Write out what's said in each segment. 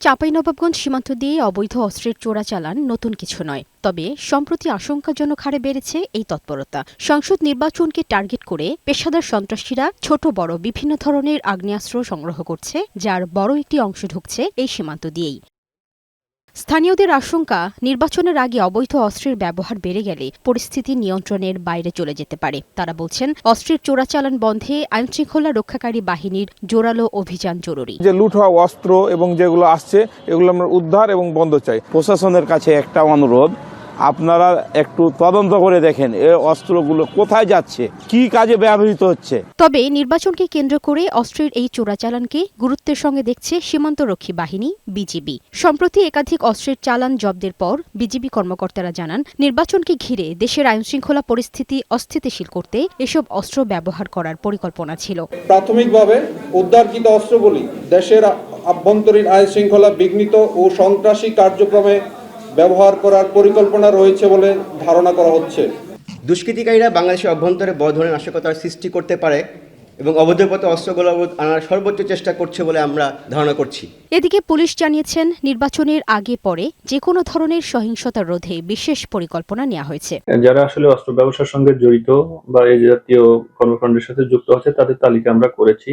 চাঁপাইনবাবগঞ্জ সীমান্ত দিয়ে অবৈধ অস্ত্রের চোরাচালান নতুন কিছু নয়, তবে সম্প্রতি আশঙ্কাজনক হারে বেড়েছে এই তৎপরতা। সংসদ নির্বাচনকে টার্গেট করে পেশাদার সন্ত্রাসীরা ছোট বড় বিভিন্ন ধরনের আগ্নেয়াস্ত্র সংগ্রহ করছে, যার বড় একটি অংশ ঢুকছে এই সীমান্ত দিয়েই। স্থানীয়দের আশঙ্কা, নির্বাচনের আগে অবৈধ অস্ত্রের ব্যবহার বেড়ে গেলে পরিস্থিতি নিয়ন্ত্রণের বাইরে চলে যেতে পারে। তারা বলছেন, অস্ত্রের চোরাচালান বন্ধে আইনশৃঙ্খলা রক্ষাকারী বাহিনীর জোরালো অভিযান জরুরি। যে লুট হওয়া অস্ত্র এবং যেগুলো আসছে এগুলো আমরা উদ্ধার এবং বন্ধ চাই। প্রশাসনের কাছে একটা অনুরোধ, আপনারা একটু তদন্ত করে দেখেন এই অস্ত্রগুলো কোথায় যাচ্ছে, কি কাজে ব্যবহৃত হচ্ছে। তবে নির্বাচনকে কেন্দ্র করে অস্ত্রের এই চোরাচালানকে গুরুত্বের সঙ্গে দেখছে সীমান্তরক্ষী বাহিনী বিজিবি। সম্প্রতি একাধিক অস্ত্রের চালান জব্দের পর বিজিবি কর্মকর্তারা জানান, নির্বাচনকে ঘিরে দেশের আইনশৃঙ্খলা পরিস্থিতি অস্থিতিশীল করতে এসব অস্ত্র ব্যবহার করার পরিকল্পনা ছিল। প্রাথমিকভাবে উদ্ধারকৃত অস্ত্রগুলি দেশের আভ্যন্তরীণ আইনশৃঙ্খলা বিঘ্নিত ও সন্ত্রাসী কার্যক্রমে ব্যবহার করার পরিকল্পনা রয়েছে বলে ধারণা করা হচ্ছে। দুষ্কৃতিকারীরা বাংলাদেশের অভ্যন্তরে বড় ধরনের নাশকতার সৃষ্টি করতে পারে এবং অবৈধ পথে অস্ত্রগুলো আনার সর্বোচ্চ চেষ্টা করছে বলে আমরা ধারণা করছি। এদিকে পুলিশ জানিয়েছেন, নির্বাচনের আগে পরে যে কোনো ধরনের সহিংসতা রোধে বিশেষ পরিকল্পনা নেওয়া হয়েছে। যারা আসলে অস্ত্র ব্যবসার সঙ্গে জড়িত বা এই জাতীয় কর্মকাণ্ডের সাথে যুক্ত আছে তাদের তালিকা আমরা করেছি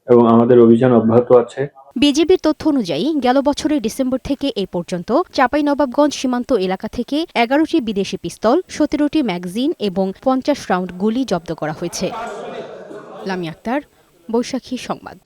এবং আমাদের অভিযান অব্যাহত আছে। বিজিবির তথ্য অনুযায়ী গেল বছরের ডিসেম্বর থেকে এ পর্যন্ত চাঁপাইনবাবগঞ্জ সীমান্ত এলাকা থেকে 11টি বিদেশি পিস্তল, 17টি ম্যাগাজিন এবং 50 রাউন্ড গুলি জব্দ করা হয়েছে। লামিয়া আক্তার, বৈশাখী সংবাদ।